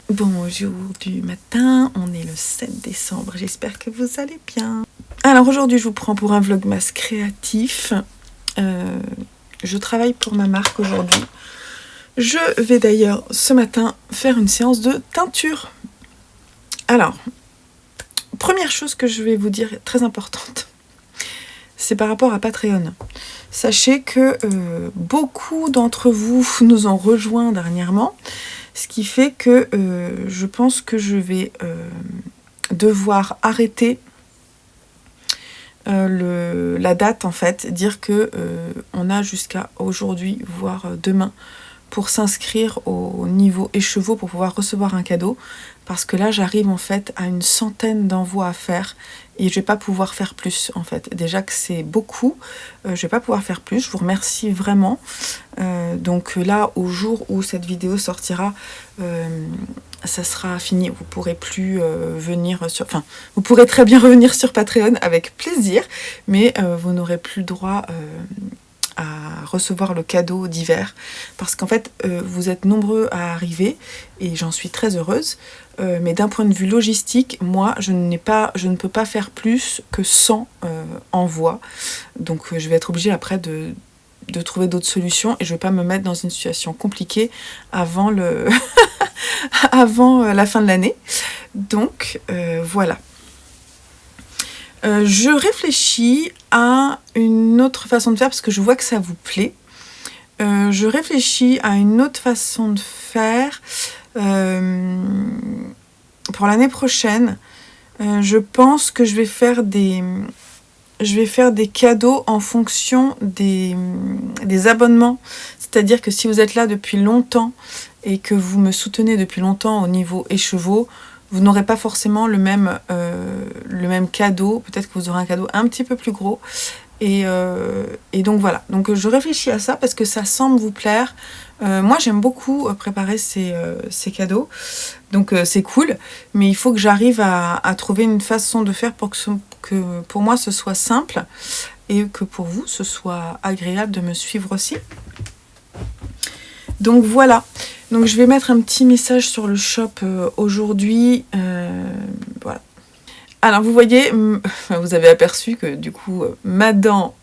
Bonjour du matin, on est le 7 décembre, j'espère que vous allez bien. Alors aujourd'hui je vous prends pour un vlogmas créatif. Je travaille pour ma marque aujourd'hui. Je vais d'ailleurs ce matin faire une séance de teinture. Alors, première chose que je vais vous dire très importante, c'est par rapport à Patreon. Sachez que beaucoup d'entre vous nous ont rejoints dernièrement. Ce qui fait que je pense que je vais devoir arrêter la date en fait, dire que on a jusqu'à aujourd'hui, voire demain, pour s'inscrire au niveau écheveau pour pouvoir recevoir un cadeau. Parce que là, j'arrive en fait à une centaine d'envois à faire et je vais pas pouvoir faire plus en fait. Déjà que c'est beaucoup, je vais pas pouvoir faire plus. Je vous remercie vraiment. Donc là, au jour où cette vidéo sortira, ça sera fini. Vous pourrez plus venir sur... Enfin, vous pourrez très bien revenir sur Patreon avec plaisir, mais vous n'aurez plus le droit... à recevoir le cadeau d'hiver parce qu'en fait vous êtes nombreux à arriver et j'en suis très heureuse, mais d'un point de vue logistique, moi je ne peux pas faire plus que 100 envois, donc je vais être obligée après de trouver d'autres solutions et je ne vais pas me mettre dans une situation compliquée avant avant la fin de l'année, donc voilà. Je réfléchis à une autre façon de faire parce que je vois que ça vous plaît. Je réfléchis à une autre façon de faire pour l'année prochaine. Je pense que je vais faire des cadeaux en fonction des abonnements. C'est-à-dire que si vous êtes là depuis longtemps et que vous me soutenez depuis longtemps au niveau écheveau, vous n'aurez pas forcément le même cadeau. Peut-être que vous aurez un cadeau un petit peu plus gros. Et donc voilà. Donc je réfléchis à ça parce que ça semble vous plaire. Moi j'aime beaucoup préparer ces cadeaux. Donc c'est cool. Mais il faut que j'arrive à trouver une façon de faire pour que pour moi ce soit simple. Et que pour vous ce soit agréable de me suivre aussi. Donc voilà. Donc je vais mettre un petit message sur le shop aujourd'hui. Voilà. Alors vous voyez, vous avez aperçu que du coup ma dent,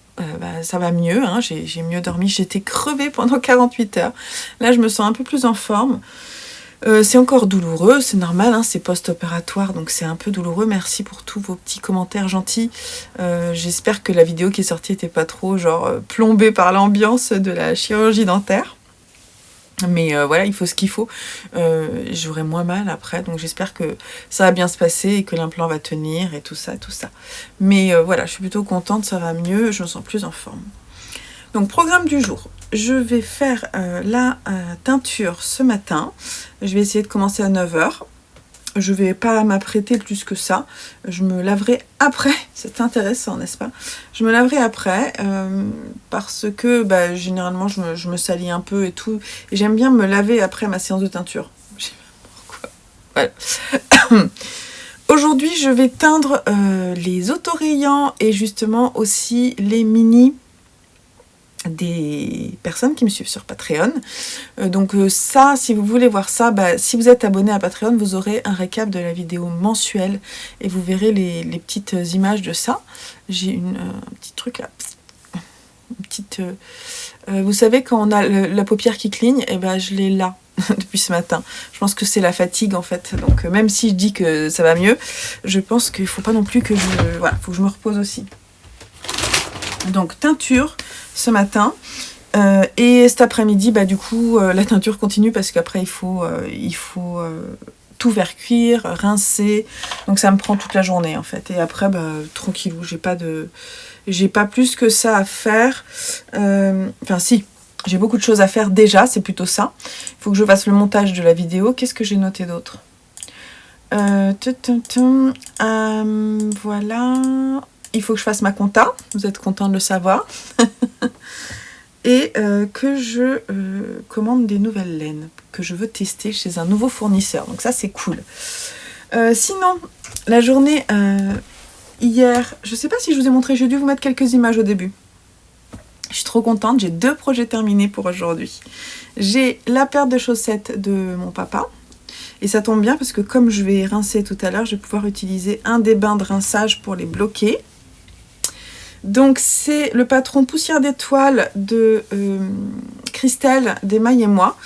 ça va mieux, hein, j'ai mieux dormi. J'étais crevée pendant 48 heures. Là je me sens un peu plus en forme. C'est encore douloureux, c'est normal, hein, c'est post-opératoire, donc c'est un peu douloureux. Merci pour tous vos petits commentaires gentils. J'espère que la vidéo qui est sortie n'était pas trop plombée par l'ambiance de la chirurgie dentaire. Mais voilà, il faut ce qu'il faut. J'aurai moins mal après, donc j'espère que ça va bien se passer et que l'implant va tenir et tout ça. Mais voilà, je suis plutôt contente, ça va mieux, je me sens plus en forme. Donc programme du jour, je vais faire la teinture ce matin. Je vais essayer de commencer à 9h. Je vais pas m'apprêter plus que ça. Je me laverai après. C'est intéressant, n'est-ce pas? Je me laverai après parce que généralement je me salis un peu et tout. Et j'aime bien me laver après ma séance de teinture. Je sais pas pourquoi. Voilà. Aujourd'hui, je vais teindre les autorayants et justement aussi les mini des personnes qui me suivent sur Patreon. Donc ça, si vous voulez voir ça, si vous êtes abonné à Patreon, vous aurez un récap de la vidéo mensuelle et vous verrez les petites images de ça. J'ai un petit truc là. Une petite, vous savez quand on a la paupière qui cligne, et je l'ai là depuis ce matin. Je pense que c'est la fatigue en fait. Donc même si je dis que ça va mieux, je pense qu'il ne faut pas non plus que voilà, faut que je me repose aussi. Donc teinture ce matin et cet après-midi du coup la teinture continue parce qu'après il faut tout faire cuire, rincer, donc ça me prend toute la journée en fait et après tranquillou, j'ai pas plus que ça à faire, enfin si, j'ai beaucoup de choses à faire déjà, c'est plutôt ça. Il faut que je fasse le montage de la vidéo. Qu'est-ce que j'ai noté d'autre? Voilà. Il faut que je fasse ma compta, vous êtes content de le savoir. Et que je commande des nouvelles laines que je veux tester chez un nouveau fournisseur. Donc ça, c'est cool. Sinon, la journée hier, je ne sais pas si je vous ai montré, j'ai dû vous mettre quelques images au début. Je suis trop contente, j'ai 2 projets terminés pour aujourd'hui. J'ai la paire de chaussettes de mon papa Et ça tombe bien parce que comme je vais rincer tout à l'heure, je vais pouvoir utiliser un des bains de rinçage pour les bloquer. Donc c'est le patron Poussière d'étoiles de Christelle d'Emaille et moi,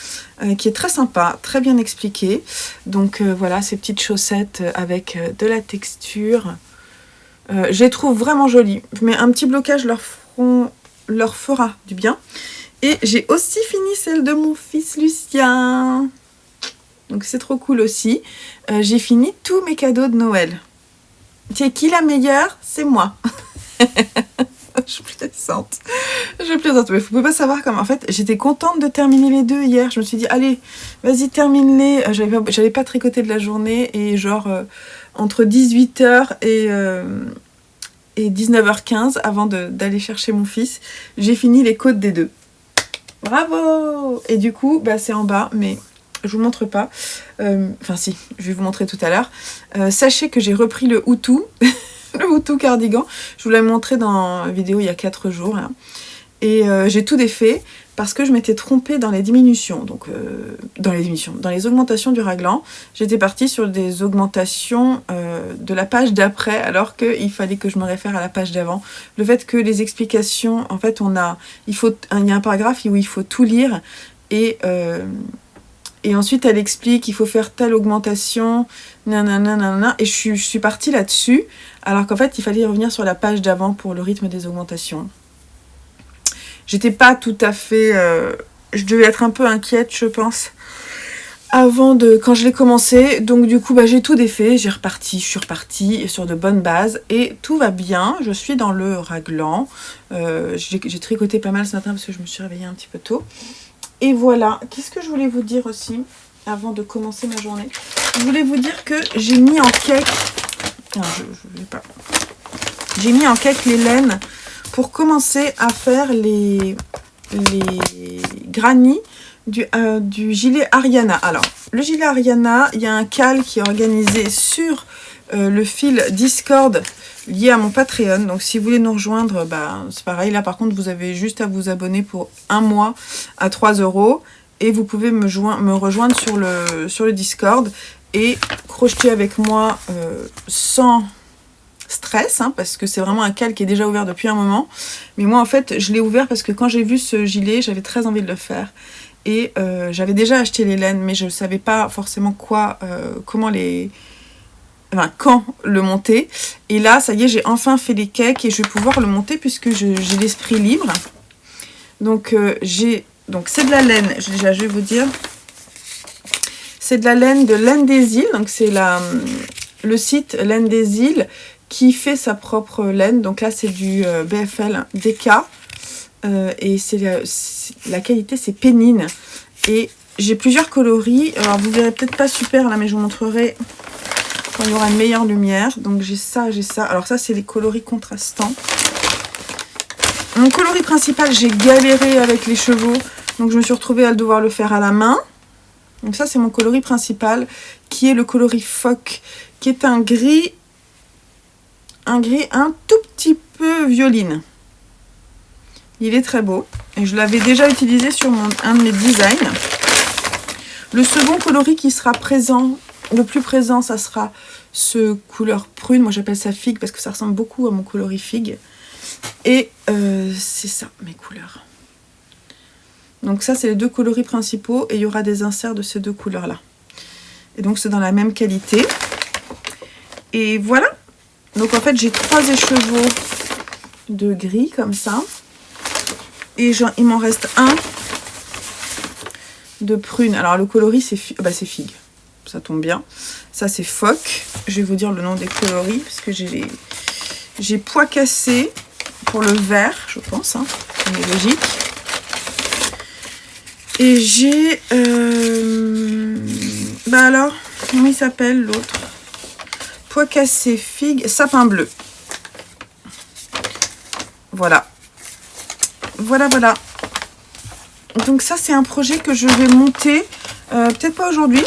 qui est très sympa, très bien expliqué. Donc voilà, ces petites chaussettes avec de la texture. Je les trouve vraiment jolies, mais un petit blocage leur fera du bien. Et j'ai aussi fini celle de mon fils Lucien. Donc c'est trop cool aussi. J'ai fini tous mes cadeaux de Noël. C'est qui la meilleure? C'est moi. Je plaisante. Je plaisante. Mais vous pouvez pas savoir comment. En fait, j'étais contente de terminer les deux hier. Je me suis dit, allez, vas-y, termine-les. J'avais pas tricoté de la journée. Et genre, entre 18h et 19h15, avant d'aller chercher mon fils, j'ai fini les côtes des deux. Bravo! Et du coup, bah, c'est en bas, mais je vous montre pas. Enfin si, je vais vous montrer tout à l'heure. Sachez que j'ai repris le Houtou, le Houtou cardigan. Je vous l'ai montré dans la vidéo il y a 4 jours. Là. Et j'ai tout défait parce que je m'étais trompée dans les diminutions. Donc, dans les augmentations du raglan. J'étais partie sur des augmentations de la page d'après, alors qu'il fallait que je me réfère à la page d'avant. Le fait que les explications, en fait, il y a un paragraphe où il faut tout lire et ensuite elle explique qu'il faut faire telle augmentation, nanana, et je suis partie là-dessus, alors qu'en fait il fallait revenir sur la page d'avant pour le rythme des augmentations. J'étais pas tout à fait... je devais être un peu inquiète, je pense, quand je l'ai commencé. Donc du coup, bah, j'ai tout défait, je suis repartie sur de bonnes bases. Et tout va bien, je suis dans le raglan. J'ai tricoté pas mal ce matin parce que je me suis réveillée un petit peu tôt. Et voilà, qu'est-ce que je voulais vous dire aussi, avant de commencer ma journée? Je voulais vous dire que j'ai mis en cake... Non, je vais pas... J'ai mis en cake les laines pour commencer à faire les grannies du gilet Ariana. Alors, le gilet Ariana, il y a un cal qui est organisé sur le fil Discord lié à mon Patreon. Donc, si vous voulez nous rejoindre, bah, c'est pareil. Là, par contre, vous avez juste à vous abonner pour 1 mois à 3 € et vous pouvez me rejoindre sur le Discord et crocheter avec moi sans stress, hein, parce que c'est vraiment un cal qui est déjà ouvert depuis un moment. Mais moi, en fait, je l'ai ouvert parce que quand j'ai vu ce gilet, j'avais très envie de le faire. Et j'avais déjà acheté les laines, mais je ne savais pas forcément quand le monter. Et là, ça y est, j'ai enfin fait les cakes et je vais pouvoir le monter puisque j'ai l'esprit libre. Donc, c'est de la laine, je vais vous dire. C'est de la laine de Laine des Îles. Donc, c'est le site Laine des Îles qui fait sa propre laine. Donc là, c'est du BFL DK. Et la qualité, c'est Pénine. Et j'ai plusieurs coloris. Alors, vous verrez peut-être pas super là, mais je vous montrerai quand il y aura une meilleure lumière. Donc, j'ai ça, j'ai ça. Alors, ça, c'est les coloris contrastants. Mon coloris principal, j'ai galéré avec les chevaux. Donc, je me suis retrouvée à devoir le faire à la main. Donc, ça, c'est mon coloris principal, qui est le coloris phoque, qui est un gris un tout petit peu violine. Il est très beau. Et je l'avais déjà utilisé sur un de mes designs. Le second coloris qui sera présent, le plus présent, ça sera ce couleur prune. Moi, j'appelle ça figue parce que ça ressemble beaucoup à mon coloris figue. Et c'est ça, mes couleurs. Donc ça, c'est les 2 coloris principaux. Et il y aura des inserts de ces 2 couleurs-là. Et donc, c'est dans la même qualité. Et voilà. Donc, en fait, j'ai 3 écheveaux de gris, comme ça. Et il m'en reste un de prune. Alors, le coloris, c'est figue. Ça tombe bien. Ça, c'est phoque. Je vais vous dire le nom des coloris, parce que j'ai pois cassé pour le vert, je pense. Hein. C'est logique. Et j'ai... alors, comment il s'appelle, l'autre? Pois cassé, figue, sapin bleu. Voilà. Voilà. Donc ça, c'est un projet que je vais monter, peut-être pas aujourd'hui,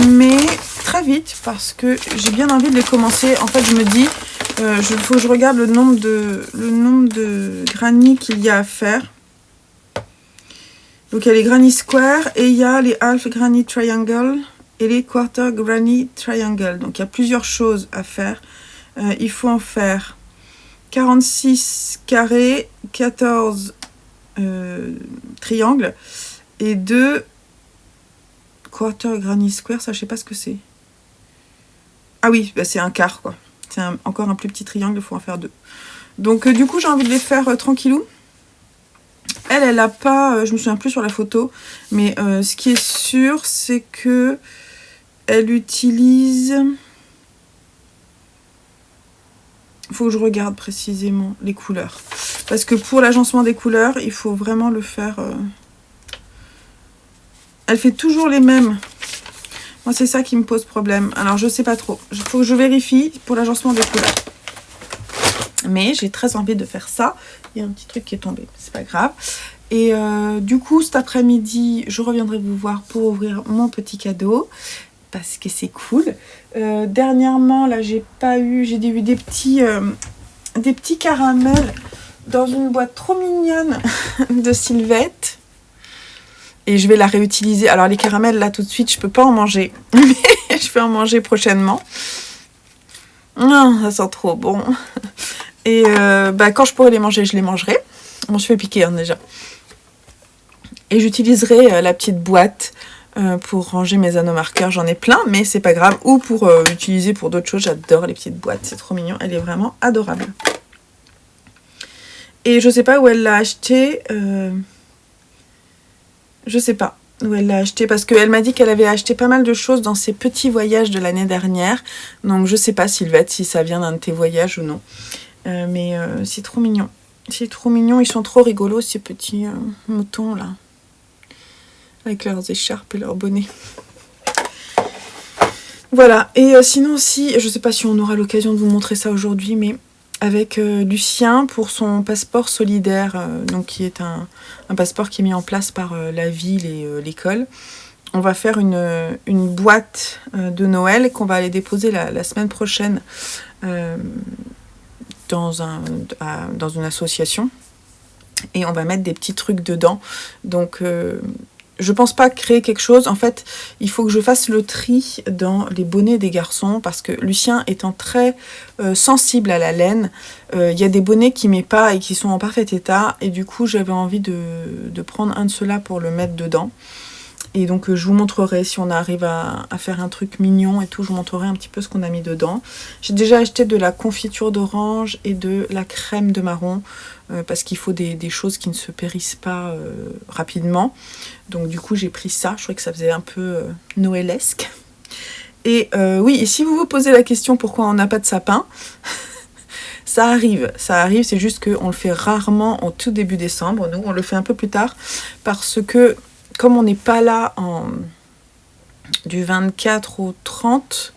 mais très vite, parce que j'ai bien envie de les commencer. En fait, je me dis, faut que je regarde le nombre de grannies qu'il y a à faire. Donc, il y a les granny square et il y a les half granny triangle. et les Quarter Granny Triangle. Donc il y a plusieurs choses à faire. Il faut en faire 46 carrés, 14 triangles et 2 Quarter Granny Square. Ça, je sais pas ce que c'est. Ah oui, bah c'est un quart, quoi. C'est encore un plus petit triangle, il faut en faire 2. Donc du coup, j'ai envie de les faire tranquillou. Elle a pas, je me souviens plus sur la photo, mais ce qui est sûr, c'est que elle utilise... Il faut que je regarde précisément les couleurs. Parce que pour l'agencement des couleurs, il faut vraiment le faire... Elle fait toujours les mêmes. Moi, c'est ça qui me pose problème. Alors, je sais pas trop. Il faut que je vérifie pour l'agencement des couleurs. Mais j'ai très envie de faire ça. Il y a un petit truc qui est tombé. C'est pas grave. Et du coup, cet après-midi, je reviendrai vous voir pour ouvrir mon petit cadeau. Parce que c'est cool. Dernièrement, là, j'ai eu des petits caramels dans une boîte trop mignonne de Sylvette. Et je vais la réutiliser. Alors, les caramels, là, tout de suite, je peux pas en manger. Mais je vais en manger prochainement. Oh, ça sent trop bon. Et quand je pourrai les manger, je les mangerai. Bon, je fais piquer déjà. Et j'utiliserai la petite boîte pour ranger mes anneaux marqueurs. J'en ai plein, mais c'est pas grave. Ou pour utiliser pour d'autres choses. J'adore les petites boîtes. C'est trop mignon. Elle est vraiment adorable. Et je sais pas où elle l'a acheté. Je sais pas où elle l'a acheté parce qu'elle m'a dit qu'elle avait acheté pas mal de choses dans ses petits voyages de l'année dernière. Donc je sais pas, Sylvette, si ça vient d'un de tes voyages ou non. Mais c'est trop mignon. C'est trop mignon. Ils sont trop rigolos, ces petits moutons là. Avec leurs écharpes et leurs bonnets. Voilà. Et sinon aussi, je sais pas si on aura l'occasion de vous montrer ça aujourd'hui, mais avec Lucien pour son passeport solidaire, donc qui est un passeport qui est mis en place par la ville et l'école. On va faire une boîte de Noël qu'on va aller déposer la semaine prochaine dans une association. Et on va mettre des petits trucs dedans. Donc je pense pas créer quelque chose. En fait, il faut que je fasse le tri dans les bonnets des garçons parce que Lucien étant très sensible à la laine, il y a des bonnets qu'il met pas et qui sont en parfait état. Et du coup, j'avais envie de prendre un de ceux-là pour le mettre dedans. Et donc, je vous montrerai si on arrive à faire un truc mignon et tout. Je vous montrerai un petit peu ce qu'on a mis dedans. J'ai déjà acheté de la confiture d'orange et de la crème de marron parce qu'il faut des choses qui ne se périssent pas rapidement. Donc, du coup, j'ai pris ça. Je trouvais que ça faisait un peu noëlesque. Et oui, et si vous vous posez la question pourquoi on n'a pas de sapin, ça arrive, c'est juste qu'on le fait rarement en tout début décembre. Nous, on le fait un peu plus tard parce que comme on n'est pas là du 24 au 30,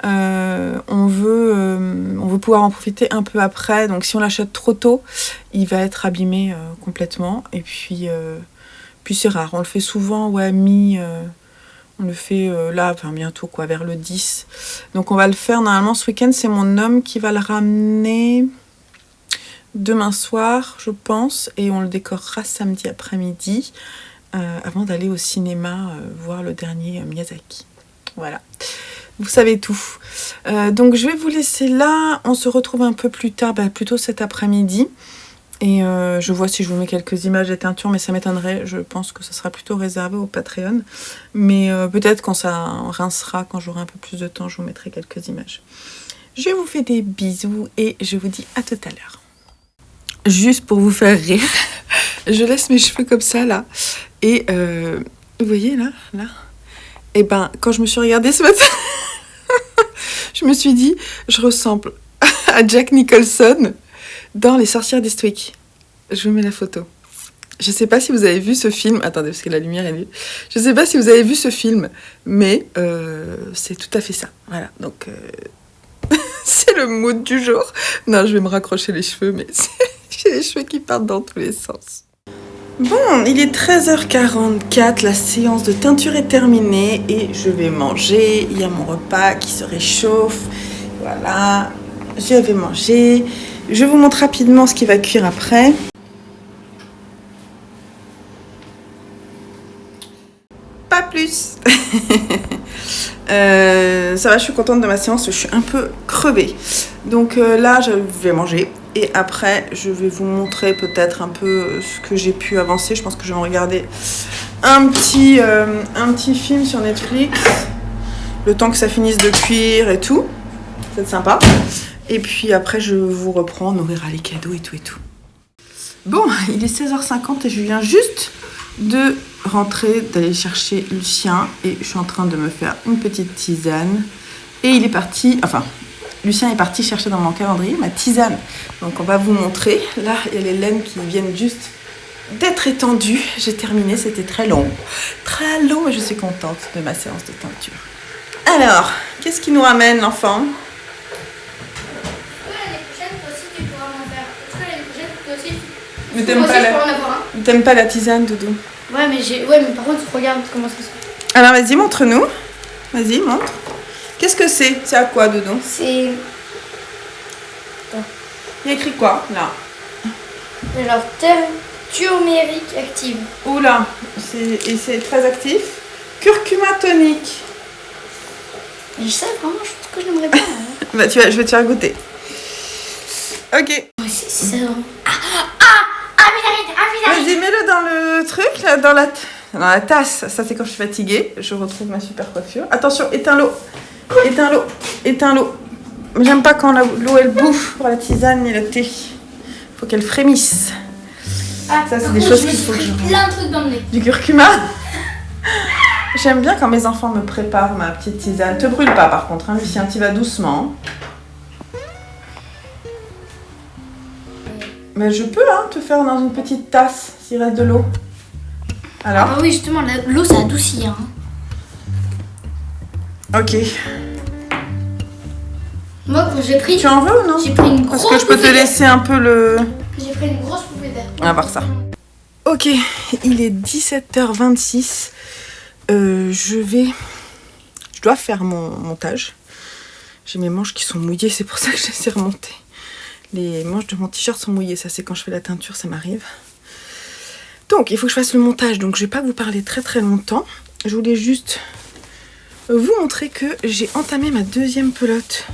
on veut pouvoir en profiter un peu après. Donc si on l'achète trop tôt, il va être abîmé complètement. Et puis c'est rare. On le fait souvent, on le fait là, enfin bientôt quoi, vers le 10. Donc on va le faire normalement ce week-end. C'est mon homme qui va le ramener demain soir, je pense. Et on le décorera samedi après-midi. Avant d'aller au cinéma voir le dernier Miyazaki. Voilà, vous savez tout. Donc je vais vous laisser là, on se retrouve un peu plus tard, plutôt cet après-midi. Et je vois si je vous mets quelques images des teintures, mais ça m'étonnerait, je pense que ça sera plutôt réservé au Patreon. Mais peut-être quand ça rincera, quand j'aurai un peu plus de temps, je vous mettrai quelques images. Je vous fais des bisous et je vous dis à tout à l'heure. Juste pour vous faire rire, je laisse mes cheveux comme ça là. Et vous voyez là. Et quand je me suis regardée ce matin, je me suis dit, je ressemble à Jack Nicholson dans Les Sorcières d'Eastwick. Je vous mets la photo. Je sais pas si vous avez vu ce film. Attendez, parce que la lumière est nulle. Je sais pas si vous avez vu ce film, mais c'est tout à fait ça. Voilà, donc c'est le mood du jour. Non, je vais me raccrocher les cheveux, mais j'ai les cheveux qui partent dans tous les sens. Bon, il est 13h44, la séance de teinture est terminée et je vais manger. Il y a mon repas qui se réchauffe. Voilà, je vais manger. Je vous montre rapidement ce qui va cuire après. Pas plus. Ça va, je suis contente de ma séance, je suis un peu crevée. Donc là, je vais manger. Et après, je vais vous montrer peut-être un peu ce que j'ai pu avancer. Je pense que je vais regarder un petit film sur Netflix. Le temps que ça finisse de cuire et tout. C'est sympa. Et puis après, je vous reprends, on ouvrira les cadeaux et tout et tout. Bon, il est 16h50 et je viens juste de rentrer, d'aller chercher Lucien. Et je suis en train de me faire une petite tisane. Et il est parti, enfin, Lucien est parti chercher dans mon calendrier ma tisane. Donc on va vous montrer. Là, il y a les laines qui viennent juste d'être étendues. J'ai terminé, c'était très long. Très long, mais je suis contente de ma séance de teinture. Alors, qu'est-ce qui nous ramène, l'enfant ? Mais t'aimes pas la tisane, Doudou? Ouais, mais par contre, regarde comment ça se fait. Alors, vas-y, montre-nous. Vas-y, montre. Qu'est-ce que c'est? C'est à quoi, Doudou? C'est... Il y a écrit quoi, là? Alors, turmérique active. Oula, c'est très actif. Curcuma tonique. Et ça, vraiment, je pense que j'aimerais bien. Hein. Bah, je vais te faire goûter. Ok. C'est ça. Vas-y, mets-le dans le truc, là, dans la tasse. Ça, c'est quand je suis fatiguée. Je retrouve ma super coiffure. Attention, éteins l'eau. Éteins l'eau. Éteins l'eau. J'aime pas quand l'eau, elle bouffe pour la tisane et le thé. Faut qu'elle frémisse. Ah, ça, c'est des choses qu'il faut que je... plein de trucs dans le nez. Du curcuma. J'aime bien quand mes enfants me préparent ma petite tisane. Te brûle pas, par contre, hein, Lucien. Tu vas doucement. Mais je peux te faire dans une petite tasse s'il reste de l'eau. Alors ah oui, justement, l'eau ça adoucit. Hein. Ok. Moi, quand j'ai pris... Tu en veux ou non? J'ai pris une grosse... Parce que je peux te laisser un peu le... J'ai pris une grosse poupée d'air. On va voir ça. Ok, il est 17h26. Je dois faire mon montage. J'ai mes manches qui sont mouillées, c'est pour ça que je les ai remontées. Les manches de mon t-shirt sont mouillées, ça c'est quand je fais la teinture, ça m'arrive. Donc il faut que je fasse le montage, donc je vais pas vous parler très très longtemps. Je voulais juste vous montrer que j'ai entamé ma deuxième pelote.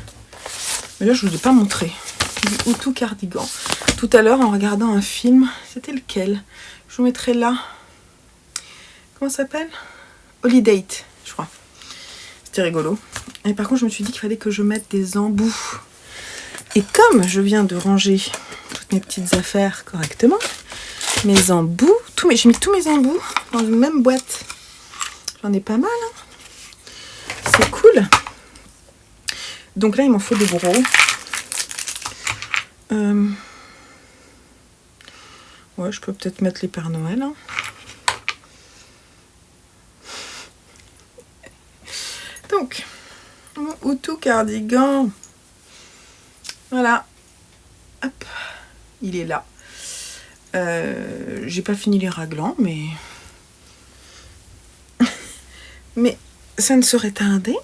Mais là je vous ai pas montré. Du Hutu cardigan. Tout à l'heure en regardant un film, c'était lequel? Je vous mettrai là. Comment ça s'appelle? Holiday, je crois. C'était rigolo. Et par contre je me suis dit qu'il fallait que je mette des embouts. Et comme je viens de ranger toutes mes petites affaires correctement, mes embouts, j'ai mis tous mes embouts dans une même boîte. J'en ai pas mal. Hein. C'est cool. Donc là, il m'en faut des gros. Ouais, je peux peut-être mettre les Pères Noël. Hein. Donc, mon Hutu cardigan. Voilà, hop, il est là. J'ai pas fini les raglans, mais ça ne saurait tarder.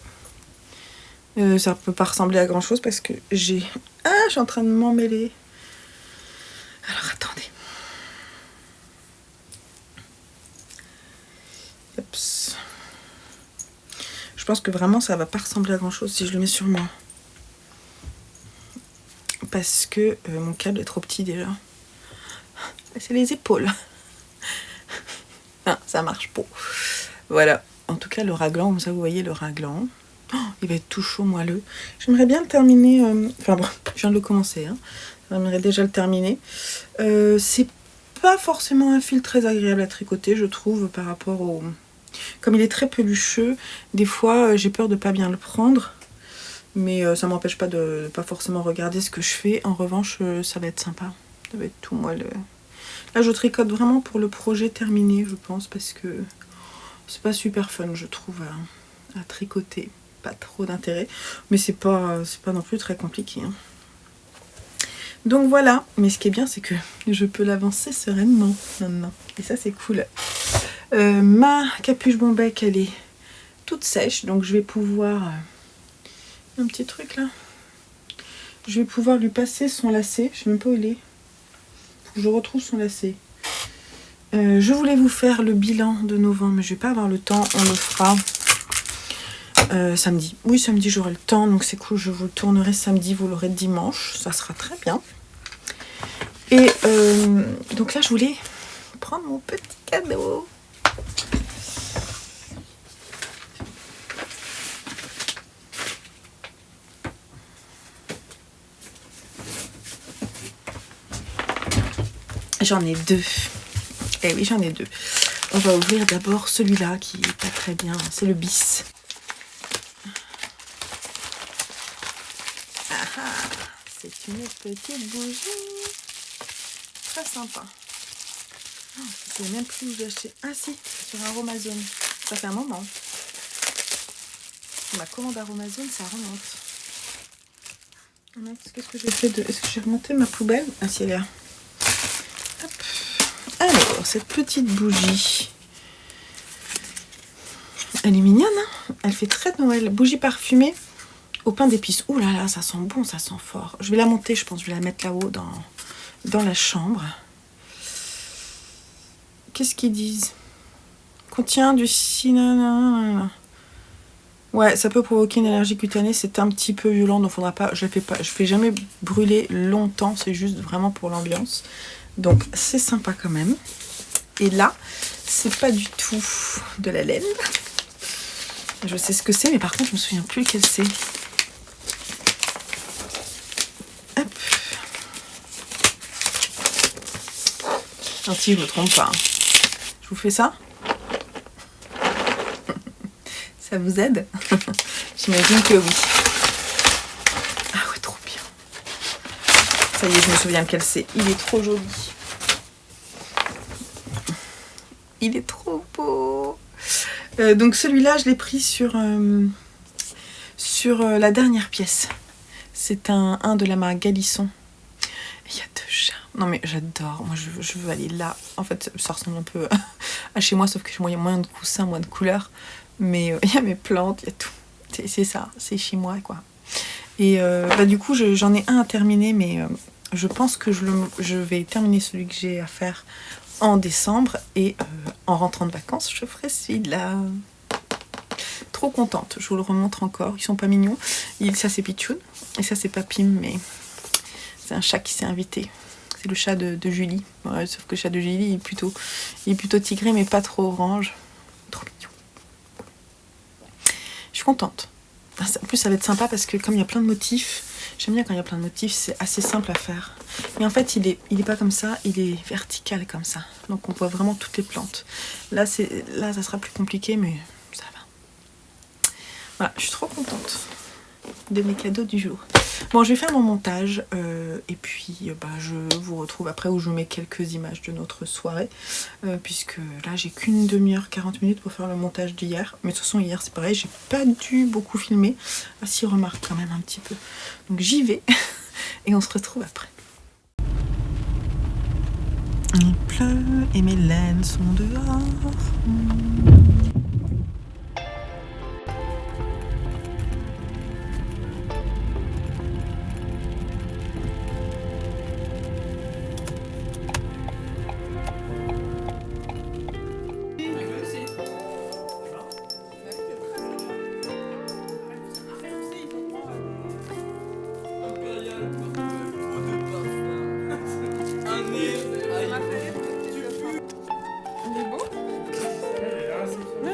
Ça peut pas ressembler à grand chose parce que je suis en train de m'emmêler. Alors attendez. Oups. Je pense que vraiment ça va pas ressembler à grand chose si je le mets sur moi. Parce que mon câble est trop petit déjà. C'est les épaules. Ah, ça marche pas. Voilà. En tout cas, le raglan, comme ça, vous voyez le raglan. Oh, il va être tout chaud, moelleux. J'aimerais bien le terminer. Enfin bon, je viens de le commencer. Hein. J'aimerais déjà le terminer. C'est pas forcément un fil très agréable à tricoter, je trouve, par rapport au... Comme il est très pelucheux, des fois, j'ai peur de pas bien le prendre. Mais ça m'empêche pas de pas forcément regarder ce que je fais. En revanche, ça va être sympa. Ça va être tout moelleux. Là, je tricote vraiment pour le projet terminé, je pense, parce que c'est pas super fun, je trouve, à tricoter. Pas trop d'intérêt. Mais c'est pas non plus très compliqué. Hein. Donc voilà. Mais ce qui est bien, c'est que je peux l'avancer sereinement maintenant. Et ça, c'est cool. Ma capuche Bombec, elle est toute sèche. Donc je vais pouvoir... un petit truc là. Je vais pouvoir lui passer son lacet. Je sais même pas où il est. Faut que je retrouve son lacet. Je voulais vous faire le bilan de novembre, mais je vais pas avoir le temps. On le fera samedi. Oui, samedi j'aurai le temps, donc c'est cool, je vous le tournerai samedi, vous l'aurez dimanche, ça sera très bien. Et donc là je voulais prendre mon petit cadeau. J'en ai deux. Eh oui, j'en ai deux. On va ouvrir d'abord celui-là qui est pas très bien. C'est le bis. Ah ah, c'est une petite bougie. Très sympa. Oh, je ne sais même plus où j'ai acheté. Ah si, sur Aromazone. Ça fait un moment. Ma commande Aromazone, ça remonte. Qu'est-ce que j'ai fait de... Est-ce que j'ai remonté ma poubelle? Ah si, elle est là. Hop. Alors, cette petite bougie. Elle est mignonne, hein? Elle fait très Noël. Bougie parfumée au pain d'épices. Ouh là là, ça sent bon, ça sent fort. Je vais la monter, je pense. Je vais la mettre là-haut dans la chambre. Qu'est-ce qu'ils disent? Contient du cinnamon. Ouais, ça peut provoquer une allergie cutanée. C'est un petit peu violent, donc faudra pas. Je fais jamais brûler longtemps. C'est juste vraiment pour l'ambiance. Donc c'est sympa quand même. Et là, c'est pas du tout de la laine. Je sais ce que c'est, mais par contre, je me souviens plus lequel c'est. Hop. Non, si, je me trompe pas. Je vous fais ça. Ça vous aide? J'imagine que oui. Ah ouais, trop bien. Ça y est, je me souviens lequel c'est. Il est trop joli. Il est trop beau. Donc celui-là, je l'ai pris sur la dernière pièce. C'est un de la marque Galisson. Il y a deux chats. Non mais j'adore. Moi, je veux aller là. En fait, ça ressemble un peu à chez moi, sauf que chez moi, il y a moins de coussins, moins de couleurs. Mais il y a mes plantes, il y a tout. C'est ça, c'est chez moi, quoi. Et du coup, j'en ai un à terminer, mais je pense que je vais terminer celui que j'ai à faire en décembre. Et en rentrant de vacances, je ferai celui-là. Trop contente, je vous le remontre encore. Ils sont pas mignons. Ça, c'est Pichoun. Et ça, c'est Papim, mais c'est un chat qui s'est invité. C'est le chat de Julie. Ouais, sauf que le chat de Julie, il est plutôt tigré, mais pas trop orange. Trop mignon. Je suis contente. En plus, ça va être sympa parce que comme il y a plein de motifs, j'aime bien quand il y a plein de motifs, c'est assez simple à faire. Mais en fait, il est pas comme ça, il est vertical comme ça. Donc on voit vraiment toutes les plantes. Là, ça sera plus compliqué, mais ça va. Voilà, je suis trop contente de mes cadeaux du jour. Bon, je vais faire mon montage et puis je vous retrouve après où je vous mets quelques images de notre soirée puisque là j'ai qu'une demi-heure, 40 minutes pour faire le montage d'hier. Mais de toute façon hier c'est pareil, j'ai pas dû beaucoup filmer. Ah si, remarque quand même un petit peu. Donc j'y vais et on se retrouve après. Il pleut et mes laines sont dehors.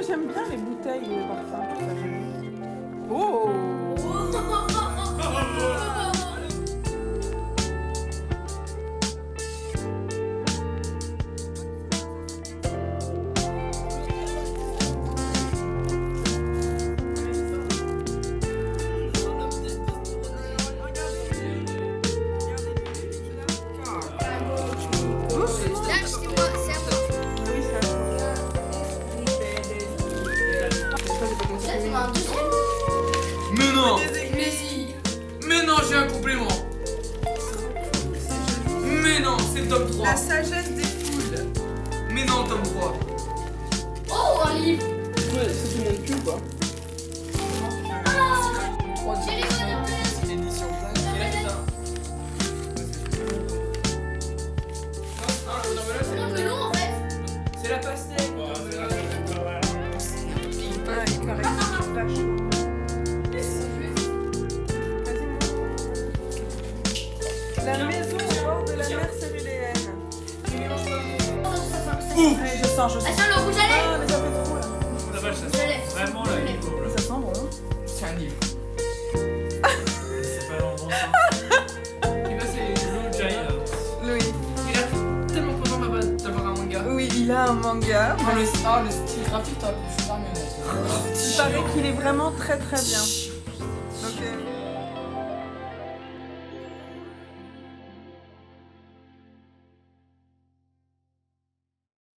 J'aime bien les bouteilles de parfum. Oh! Mais non! Mais non, j'ai un complément! Mais non, c'est le tome 3! La sagesse des foules! Mais non, tome 3! Oh, un livre. Ouais, c'est mon cul ou pas? Édition blague. Et là, c'est ça. Non, mais là, c'est Non, mais non, en fait. c'est la pastèque! Ah, il est correct. La maison au bord de la mer céruléenne. Ouh. Allez, je sens. Ça sent le rouge à lèvres. Ah, mais ça fait trop là. La vache, ça sent vraiment la lipo, là. Ça sent bon. C'est un livre. C'est pas dans le bon sens. Et bah, c'est Blue Giant. Louis. Il a tellement content d'avoir un manga. Oui, il a un manga. Le style graphique, t'as pu faire mieux. Il paraît qu'il est vraiment très très bien.